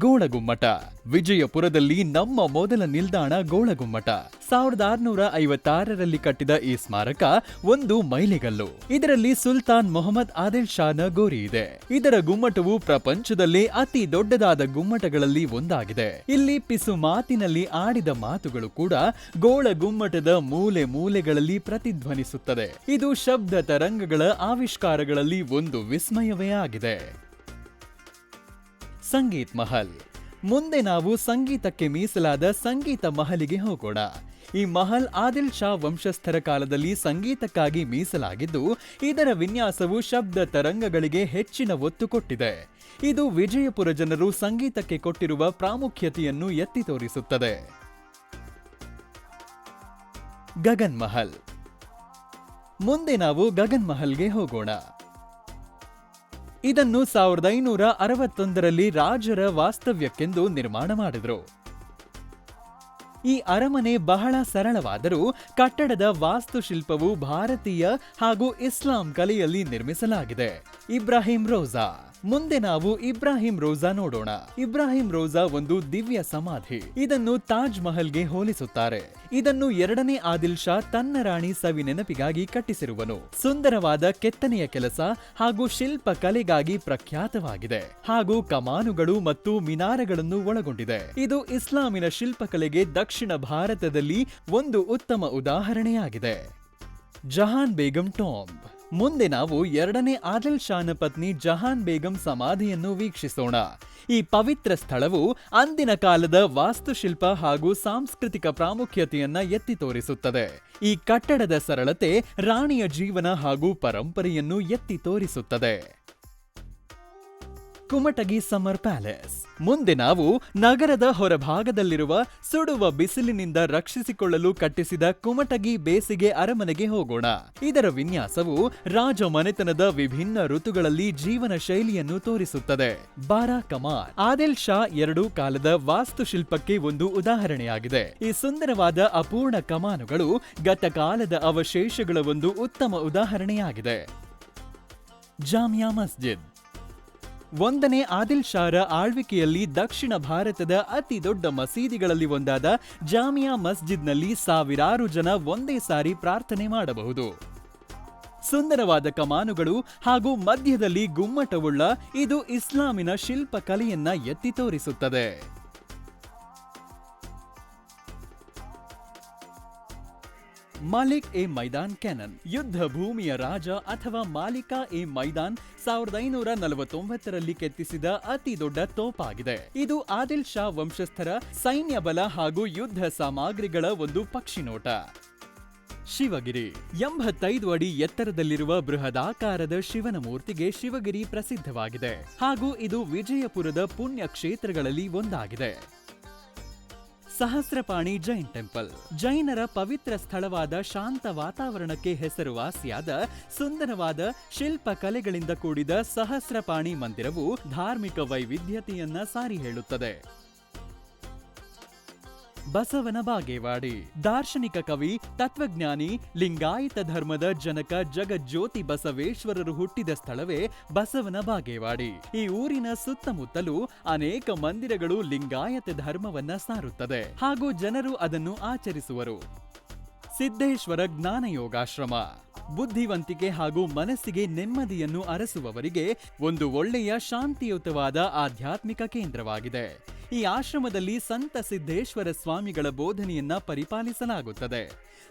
ಗೋಳಗುಮ್ಮಟ. ವಿಜಯಪುರದಲ್ಲಿ ನಮ್ಮ ಮೊದಲ ನಿಲ್ದಾಣ ಗೋಳಗುಮ್ಮಟ. 1656ರಲ್ಲಿ ಕಟ್ಟಿದ ಈ ಸ್ಮಾರಕ ಒಂದು ಮೈಲಿಗಲ್ಲು. ಇದರಲ್ಲಿ ಸುಲ್ತಾನ್ ಮೊಹಮ್ಮದ್ ಆದಿಲ್ ಶಾನ ಗೋರಿ ಇದೆ. ಇದರ ಗುಮ್ಮಟವು ಪ್ರಪಂಚದಲ್ಲೇ ಅತಿ ದೊಡ್ಡದಾದ ಗುಮ್ಮಟಗಳಲ್ಲಿ ಒಂದಾಗಿದೆ. ಇಲ್ಲಿ ಪಿಸು ಮಾತಿನಲ್ಲಿ ಆಡಿದ ಮಾತುಗಳು ಕೂಡ ಗೋಳಗುಮ್ಮಟದ ಮೂಲೆ ಮೂಲೆಗಳಲ್ಲಿ ಪ್ರತಿಧ್ವನಿಸುತ್ತದೆ. ಇದು ಶಬ್ದ ತರಂಗಗಳ ಆವಿಷ್ಕಾರಗಳಲ್ಲಿ ಒಂದು ವಿಸ್ಮಯವೇ ಆಗಿದೆ. ಸಂಗೀತ್ ಮಹಲ್. ಮುಂದೆ ನಾವು ಸಂಗೀತಕ್ಕೆ ಮೀಸಲಾದ ಸಂಗೀತ ಮಹಲಿಗೆ ಹೋಗೋಣ. ಈ ಮಹಲ್ ಆದಿಲ್ ಶಾ ವಂಶಸ್ಥರ ಕಾಲದಲ್ಲಿ ಸಂಗೀತಕ್ಕಾಗಿ ಮೀಸಲಾಗಿದ್ದು, ಇದರ ವಿನ್ಯಾಸವು ಶಬ್ದ ತರಂಗಗಳಿಗೆ ಹೆಚ್ಚಿನ ಒತ್ತು ಕೊಟ್ಟಿದೆ. ಇದು ವಿಜಯಪುರ ಜನರು ಸಂಗೀತಕ್ಕೆ ಕೊಟ್ಟಿರುವ ಪ್ರಾಮುಖ್ಯತೆಯನ್ನು ಎತ್ತಿ ತೋರಿಸುತ್ತದೆ. ಗಗನ್ ಮಹಲ್. ಮುಂದೆ ನಾವು ಗಗನ್ ಮಹಲ್ಗೆ ಹೋಗೋಣ. ಇದನ್ನು 1561ರಲ್ಲಿ ರಾಜರ ವಾಸ್ತವ್ಯಕ್ಕೆಂದು ನಿರ್ಮಾಣ ಮಾಡಿದ್ರು. ಈ ಅರಮನೆ ಬಹಳ ಸರಳವಾದರೂ ಕಟ್ಟಡದ ವಾಸ್ತುಶಿಲ್ಪವು ಭಾರತೀಯ ಹಾಗೂ ಇಸ್ಲಾಂ ಕಲೆಯಲ್ಲಿ ನಿರ್ಮಿಸಲಾಗಿದೆ. ಇಬ್ರಾಹಿಂ ರೋಜಾ. ಮುಂದೆ ನಾವು ಇಬ್ರಾಹಿಂ ರೋಜಾ ನೋಡೋಣ. ಇಬ್ರಾಹಿಂ ರೋಜಾ ಒಂದು ದಿವ್ಯ ಸಮಾಧಿ. ಇದನ್ನು ತಾಜ್ ಮಹಲ್ಗೆ ಹೋಲಿಸುತ್ತಾರೆ. ಇದನ್ನು 2ನೇ ಆದಿಲ್ ಶಾ ತನ್ನ ರಾಣಿ ಸವಿ ನೆನಪಿಗಾಗಿ ಕಟ್ಟಿಸಿರುವನು. ಸುಂದರವಾದ ಕೆತ್ತನೆಯ ಕೆಲಸ ಹಾಗೂ ಶಿಲ್ಪ ಕಲೆಗಾಗಿ ಪ್ರಖ್ಯಾತವಾಗಿದೆ, ಹಾಗೂ ಕಮಾನುಗಳು ಮತ್ತು ಮಿನಾರಗಳನ್ನು ಒಳಗೊಂಡಿದೆ. ಇದು ಇಸ್ಲಾಮಿನ ಶಿಲ್ಪಕಲೆಗೆ ದಕ್ಷಿಣ ಭಾರತದಲ್ಲಿ ಒಂದು ಉತ್ತಮ ಉದಾಹರಣೆಯಾಗಿದೆ. ಜಹಾನ್ ಬೇಗಂ ಟಾಂಬ್. ಮುಂದೆ ನಾವು 2ನೇ ಆದಿಲ್ ಶಾನ ಪತ್ನಿ ಜಹಾನ್ ಬೇಗಂ ಸಮಾಧಿಯನ್ನು ವೀಕ್ಷಿಸೋಣ. ಈ ಪವಿತ್ರ ಸ್ಥಳವು ಅಂದಿನ ಕಾಲದ ವಾಸ್ತುಶಿಲ್ಪ ಹಾಗೂ ಸಾಂಸ್ಕೃತಿಕ ಪ್ರಾಮುಖ್ಯತೆಯನ್ನ ಎತ್ತಿ ತೋರಿಸುತ್ತದೆ. ಈ ಕಟ್ಟಡದ ಸರಳತೆ ರಾಣಿಯ ಜೀವನ ಹಾಗೂ ಪರಂಪರೆಯನ್ನು ಎತ್ತಿ ತೋರಿಸುತ್ತದೆ. Kumatagi summer palace. ಮುಂದೆ ನಾವು ನಗರದ ಹೊರಭಾಗದಲ್ಲಿರುವ ಸುಡುವ ಬಿಸಿಲಿನಿಂದ ರಕ್ಷಿಸಿಕೊಳ್ಳಲು ಕಟ್ಟಿಸಿದ ಕುಮಟಗಿ ಬೇಸಿಗೆ ಅರಮನೆಗೆ ಹೋಗೋಣ. ಇದರ ವಿನ್ಯಾಸವು ರಾಜ ಮನೆತನದ ವಿಭಿನ್ನ ಋತುಗಳಲ್ಲಿ ಜೀವನ ಶೈಲಿಯನ್ನು ತೋರಿಸುತ್ತದೆ. ಬಾರಾ ಕಮಾನ್. ಆದಿಲ್ ಶಾ 2 ಕಾಲದ ವಾಸ್ತುಶಿಲ್ಪಕ್ಕೆ ಒಂದು ಉದಾಹರಣೆಯಾಗಿದೆ. ಈ ಸುಂದರವಾದ ಅಪೂರ್ಣ ಕಮಾನುಗಳು ಗತಕಾಲದ ಅವಶೇಷಗಳ ಒಂದು ಉತ್ತಮ ಉದಾಹರಣೆಯಾಗಿದೆ. ಜಾಮಿಯಾ ಮಸ್ಜಿದ್. 1ನೇ ಆದಿಲ್ ಶಾರ ಆಳ್ವಿಕೆಯಲ್ಲಿ ದಕ್ಷಿಣ ಭಾರತದ ಅತಿ ದೊಡ್ಡ ಮಸೀದಿಗಳಲ್ಲಿ ಒಂದಾದ ಜಾಮಿಯಾ ಮಸ್ಜಿದ್ನಲ್ಲಿ ಸಾವಿರಾರು ಜನ ಒಂದೇ ಸಾರಿ ಪ್ರಾರ್ಥನೆ ಮಾಡಬಹುದು. ಸುಂದರವಾದ ಕಮಾನುಗಳು ಹಾಗೂ ಮಧ್ಯದಲ್ಲಿ ಗುಮ್ಮಟವುಳ್ಳ ಇದು ಇಸ್ಲಾಮಿನ ಶಿಲ್ಪಕಲೆಯನ್ನ ಎತ್ತಿ ತೋರಿಸುತ್ತದೆ. Malik A Maidan cannon. ಯುದ್ಧ ಭೂಮಿಯ ರಾಜ ಅಥವಾ ಮಾಲಿಕಾ ಎ ಮೈದಾನ್ 1549ರಲ್ಲಿ ಕೆತ್ತಿಸಿದ ಅತಿ ದೊಡ್ಡ ತೋಪಾಗಿದೆ. ಇದು ಆದಿಲ್ ಶಾ ವಂಶಸ್ಥರ ಸೈನ್ಯ ಬಲ ಹಾಗೂ ಯುದ್ಧ ಸಾಮಗ್ರಿಗಳ ಒಂದು ಪಕ್ಷಿನೋಟ. ಶಿವಗಿರಿ. 85 ಅಡಿ ಎತ್ತರದಲ್ಲಿರುವ ಬೃಹದಾಕಾರದ ಶಿವನ ಮೂರ್ತಿಗೆ ಶಿವಗಿರಿ ಪ್ರಸಿದ್ಧವಾಗಿದೆ, ಹಾಗೂ ಇದು ವಿಜಯಪುರದ ಪುಣ್ಯ ಕ್ಷೇತ್ರಗಳಲ್ಲಿ ಒಂದಾಗಿದೆ. ಸಹಸ್ರಪಾಣಿ ಜೈನ್ ಟೆಂಪಲ್. ಜೈನರ ಪವಿತ್ರ ಸ್ಥಳವಾದ ಶಾಂತ ವಾತಾವರಣಕ್ಕೆ ಹೆಸರುವಾಸಿಯಾದ ಸುಂದರವಾದ ಶಿಲ್ಪ ಕಲೆಗಳಿಂದ ಕೂಡಿದ ಸಹಸ್ರಪಾಣಿ ಮಂದಿರವು ಧಾರ್ಮಿಕ ವೈವಿಧ್ಯತೆಯನ್ನ ಸಾರಿ ಹೇಳುತ್ತದೆ. ಬಸವನ ಬಾಗೇವಾಡಿ. ದಾರ್ಶನಿಕ ಕವಿ, ತತ್ವಜ್ಞಾನಿ, ಲಿಂಗಾಯತ ಧರ್ಮದ ಜನಕ ಜಗಜ್ಯೋತಿ ಬಸವೇಶ್ವರರು ಹುಟ್ಟಿದ ಸ್ಥಳವೇ ಬಸವನ ಬಾಗೇವಾಡಿ. ಈ ಊರಿನ ಸುತ್ತಮುತ್ತಲೂ ಅನೇಕ ಮಂದಿರಗಳು ಲಿಂಗಾಯತ ಧರ್ಮವನ್ನ ಸಾರುತ್ತದೆ, ಹಾಗೂ ಜನರು ಅದನ್ನು ಆಚರಿಸುವರು. ಸಿದ್ದೇಶ್ವರ ಜ್ಞಾನ ಯೋಗಾಶ್ರಮ. ಬುದ್ಧಿವಂತಿಕೆ ಹಾಗೂ ಮನಸ್ಸಿಗೆ ನೆಮ್ಮದಿಯನ್ನು ಅರಸುವವರಿಗೆ ಒಂದು ಒಳ್ಳೆಯ ಶಾಂತಿಯುತವಾದ ಆಧ್ಯಾತ್ಮಿಕ ಕೇಂದ್ರವಾಗಿದೆ. ಈ ಆಶ್ರಮದಲ್ಲಿ ಸಂತ ಸಿದ್ದೇಶ್ವರ ಸ್ವಾಮಿಗಳ ಬೋಧನೆಯನ್ನ ಪರಿಪಾಲಿಸಲಾಗುತ್ತದೆ.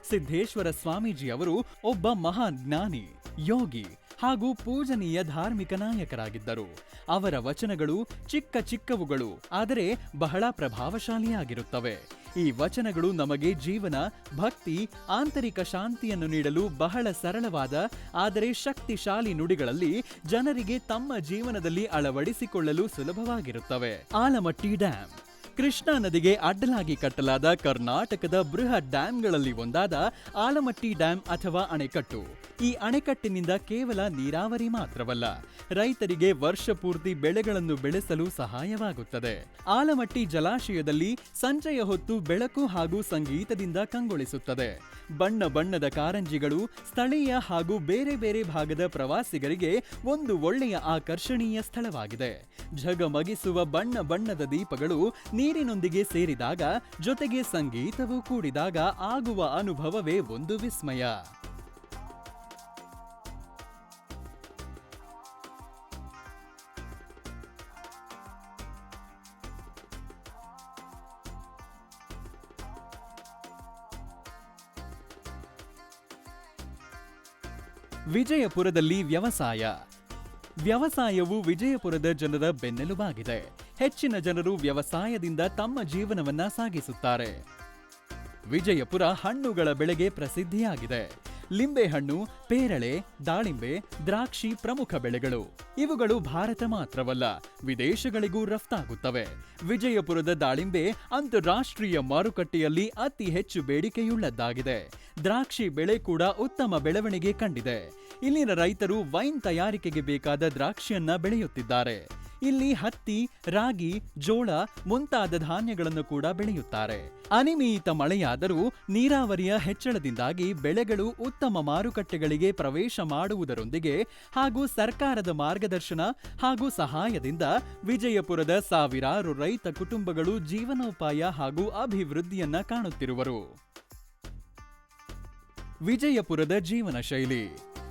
ಸಿದ್ದೇಶ್ವರ ಸ್ವಾಮೀಜಿ ಅವರು ಒಬ್ಬ ಮಹಾನ್ ಜ್ಞಾನಿ, ಯೋಗಿ ಹಾಗೂ ಪೂಜನೀಯ ಧಾರ್ಮಿಕ ನಾಯಕರಾಗಿದ್ದರು. ಅವರ ವಚನಗಳು ಚಿಕ್ಕ ಚಿಕ್ಕವುಗಳು, ಆದರೆ ಬಹಳ ಪ್ರಭಾವಶಾಲಿಯಾಗಿರುತ್ತವೆ. ಈ ವಚನಗಳು ನಮಗೆ ಜೀವನ, ಭಕ್ತಿ, ಆಂತರಿಕ ಶಾಂತಿಯನ್ನು ನೀಡಲು ಬಹಳ ಸರಳವಾದ ಆದರೆ ಶಕ್ತಿಶಾಲಿ ನುಡಿಗಳಲ್ಲಿ ಜನರಿಗೆ ತಮ್ಮ ಜೀವನದಲ್ಲಿ ಅಳವಡಿಸಿಕೊಳ್ಳಲು ಸುಲಭವಾಗಿರುತ್ತವೆ. ಆಲಮಟ್ಟಿ ಡ್ಯಾಂ. ಕೃಷ್ಣಾ ನದಿಗೆ ಅಡ್ಡಲಾಗಿ ಕಟ್ಟಲಾದ ಕರ್ನಾಟಕದ ಬೃಹತ್ ಡ್ಯಾಂಗಳಲ್ಲಿ ಒಂದಾದ ಆಲಮಟ್ಟಿ ಡ್ಯಾಂ ಅಥವಾ ಅಣೆಕಟ್ಟು ಈ ಅಣೆಕಟ್ಟಿನಿಂದ ಕೇವಲ ನೀರಾವರಿ ಮಾತ್ರವಲ್ಲ, ರೈತರಿಗೆ ವರ್ಷ ಪೂರ್ತಿ ಬೆಳೆಗಳನ್ನು ಬೆಳೆಸಲು ಸಹಾಯವಾಗುತ್ತದೆ. ಆಲಮಟ್ಟಿ ಜಲಾಶಯದಲ್ಲಿ ಸಂಜೆಯ ಹೊತ್ತು ಬೆಳಕು ಹಾಗೂ ಸಂಗೀತದಿಂದ ಕಂಗೊಳಿಸುತ್ತದೆ. ಬಣ್ಣ ಬಣ್ಣದ ಕಾರಂಜಿಗಳು ಸ್ಥಳೀಯ ಹಾಗೂ ಬೇರೆ ಬೇರೆ ಭಾಗದ ಪ್ರವಾಸಿಗರಿಗೆ ಒಂದು ಒಳ್ಳೆಯ ಆಕರ್ಷಣೀಯ ಸ್ಥಳವಾಗಿದೆ. ಝಗಮಗಿಸುವ ಬಣ್ಣ ಬಣ್ಣದ ದೀಪಗಳು ನೀರಿನೊಂದಿಗೆ ಸೇರಿದಾಗ, ಜೊತೆಗೆ ಸಂಗೀತವೂ ಕೂಡಿದಾಗ ಆಗುವ ಅನುಭವವೇ ಒಂದು ವಿಸ್ಮಯ. ವಿಜಯಪುರದಲ್ಲಿ ವ್ಯವಸಾಯವು ವಿಜಯಪುರದ ಜನರ ಬೆನ್ನೆಲುಬಾಗಿದೆ. ಹೆಚ್ಚಿನ ಜನರು ವ್ಯವಸಾಯದಿಂದ ತಮ್ಮ ಜೀವನವನ್ನ ಸಾಗಿಸುತ್ತಾರೆ. ವಿಜಯಪುರ ಹಣ್ಣುಗಳ ಬೆಳೆಗೆ ಪ್ರಸಿದ್ಧಿಯಾಗಿದೆ. ಲಿಂಬೆಹಣ್ಣು, ಪೇರಳೆ, ದಾಳಿಂಬೆ, ದ್ರಾಕ್ಷಿ ಪ್ರಮುಖ ಬೆಳೆಗಳು. ಇವುಗಳು ಭಾರತ ಮಾತ್ರವಲ್ಲ, ವಿದೇಶಗಳಿಗೂ ರಫ್ತಾಗುತ್ತವೆ. ವಿಜಯಪುರದ ದಾಳಿಂಬೆ ಅಂತಾರಾಷ್ಟ್ರೀಯ ಮಾರುಕಟ್ಟೆಯಲ್ಲಿ ಅತಿ ಹೆಚ್ಚು ಬೇಡಿಕೆಯುಳ್ಳದ್ದಾಗಿದೆ. ದ್ರಾಕ್ಷಿ ಬೆಳೆ ಕೂಡ ಉತ್ತಮ ಬೆಳವಣಿಗೆ ಕಂಡಿದೆ. ಇಲ್ಲಿನ ರೈತರು ವೈನ್ ತಯಾರಿಕೆಗೆ ಬೇಕಾದ ದ್ರಾಕ್ಷಿಯನ್ನ ಬೆಳೆಯುತ್ತಿದ್ದಾರೆ. ಇಲ್ಲಿ ಹತ್ತಿ, ರಾಗಿ, ಜೋಳ ಮುಂತಾದ ಧಾನ್ಯಗಳನ್ನು ಕೂಡ ಬೆಳೆಯುತ್ತಾರೆ. ಅನಿಯಮಿತ ಮಳೆಯಾದರೂ ನೀರಾವರಿಯ ಹೆಚ್ಚಳದಿಂದಾಗಿ ಬೆಳೆಗಳು ಉತ್ತಮ ಮಾರುಕಟ್ಟೆಗಳಿಗೆ ಪ್ರವೇಶ ಮಾಡುವುದರೊಂದಿಗೆ ಹಾಗೂ ಸರ್ಕಾರದ ಮಾರ್ಗದರ್ಶನ ಹಾಗೂ ಸಹಾಯದಿಂದ ವಿಜಯಪುರದ ಸಾವಿರಾರು ರೈತ ಕುಟುಂಬಗಳು ಜೀವನೋಪಾಯ ಹಾಗೂ ಅಭಿವೃದ್ಧಿಯನ್ನ ಕಾಣುತ್ತಿರುವರು. ವಿಜಯಪುರದ ಜೀವನ ಶೈಲಿ.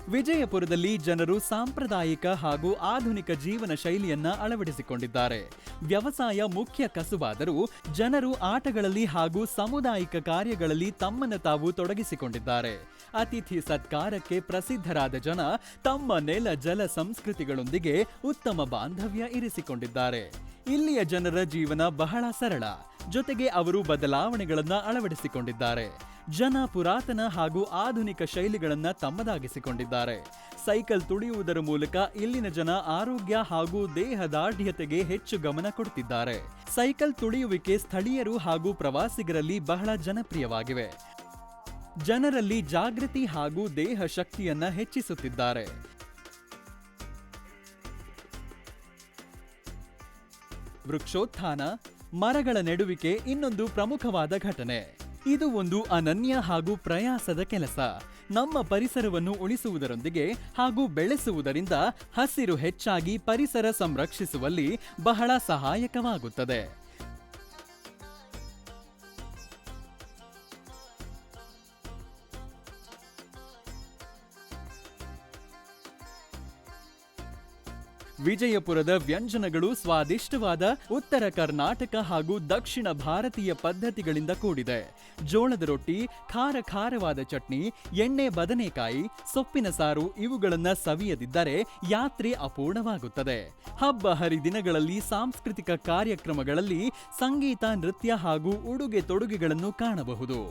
ವಿಜಯಪುರದಲ್ಲಿ ಜನರು ಸಾಂಪ್ರದಾಯಿಕ ಹಾಗೂ ಆಧುನಿಕ ಜೀವನ ಶೈಲಿಯನ್ನ ಅಳವಡಿಸಿಕೊಂಡಿದ್ದಾರೆ. ವ್ಯವಸಾಯ ಮುಖ್ಯ ಕಸುಬಾದರೂ ಜನರು ಆಟಗಳಲ್ಲಿ ಹಾಗೂ ಸಾಮುದಾಯಿಕ ಕಾರ್ಯಗಳಲ್ಲಿ ತಮ್ಮನ್ನು ತಾವು ತೊಡಗಿಸಿಕೊಂಡಿದ್ದಾರೆ. ಅತಿಥಿ ಸತ್ಕಾರಕ್ಕೆ ಪ್ರಸಿದ್ಧರಾದ ಜನ ತಮ್ಮ ನೆಲ ಜಲ ಸಂಸ್ಕೃತಿಗಳೊಂದಿಗೆ ಉತ್ತಮ ಬಾಂಧವ್ಯ ಇರಿಸಿಕೊಂಡಿದ್ದಾರೆ. ಇಲ್ಲಿಯ ಜನರ ಜೀವನ ಬಹಳ ಸರಳ, ಜೊತೆಗೆ ಅವರು ಬದಲಾವಣೆಗಳನ್ನ ಅಳವಡಿಸಿಕೊಂಡಿದ್ದಾರೆ. ಜನ ಪುರಾತನ ಹಾಗೂ ಆಧುನಿಕ ಶೈಲಿಗಳನ್ನ ತಮ್ಮದಾಗಿಸಿಕೊಂಡಿದ್ದಾರೆ. ಸೈಕಲ್ ತುಳಿಯುವುದರ ಮೂಲಕ ಇಲ್ಲಿನ ಜನ ಆರೋಗ್ಯ ಹಾಗೂ ದೇಹದಾರ್ಢ್ಯತೆಗೆ ಹೆಚ್ಚು ಗಮನ ಕೊಡುತ್ತಿದ್ದಾರೆ. ಸೈಕಲ್ ತುಳಿಯುವಿಕೆ ಸ್ಥಳೀಯರು ಹಾಗೂ ಪ್ರವಾಸಿಗರಲ್ಲಿ ಬಹಳ ಜನಪ್ರಿಯವಾಗಿವೆ. ಜನರಲ್ಲಿ ಜಾಗೃತಿ ಹಾಗೂ ದೇಹ ಶಕ್ತಿಯನ್ನ ಹೆಚ್ಚಿಸುತ್ತಿದ್ದಾರೆ. ವೃಕ್ಷೋತ್ಥಾನ, ಮರಗಳ ನೆಡುವಿಕೆ ಇನ್ನೊಂದು ಪ್ರಮುಖವಾದ ಘಟನೆ. ಇದು ಒಂದು ಅನನ್ಯ ಹಾಗೂ ಪ್ರಯಾಸದ ಕೆಲಸ. ನಮ್ಮ ಪರಿಸರವನ್ನು ಉಳಿಸುವುದರೊಂದಿಗೆ ಹಾಗೂ ಬೆಳೆಸುವುದರಿಂದ ಹಸಿರು ಹೆಚ್ಚಾಗಿ ಪರಿಸರ ಸಂರಕ್ಷಿಸುವಲ್ಲಿ ಬಹಳ ಸಹಾಯಕವಾಗುತ್ತದೆ. ವಿಜಯಪುರದ ವ್ಯಂಜನಗಳು ಸ್ವಾದಿಷ್ಟವಾದ ಉತ್ತರ ಕರ್ನಾಟಕ ಹಾಗೂ ದಕ್ಷಿಣ ಭಾರತೀಯ ಪದ್ಧತಿಗಳಿಂದ ಕೂಡಿದೆ. ಜೋಳದ ರೊಟ್ಟಿ, ಖಾರವಾದ ಚಟ್ನಿ, ಎಣ್ಣೆ ಬದನೆಕಾಯಿ, ಸೊಪ್ಪಿನ ಸಾರು ಇವುಗಳನ್ನ ಸವಿಯದಿದ್ದರೆ ಯಾತ್ರೆ ಅಪೂರ್ಣವಾಗುತ್ತದೆ. ಹಬ್ಬ ಹರಿದಿನಗಳಲ್ಲಿ ಸಾಂಸ್ಕೃತಿಕ ಕಾರ್ಯಕ್ರಮಗಳಲ್ಲಿ ಸಂಗೀತ, ನೃತ್ಯ ಹಾಗೂ ಉಡುಗೆ ತೊಡುಗೆಗಳನ್ನು ಕಾಣಬಹುದು.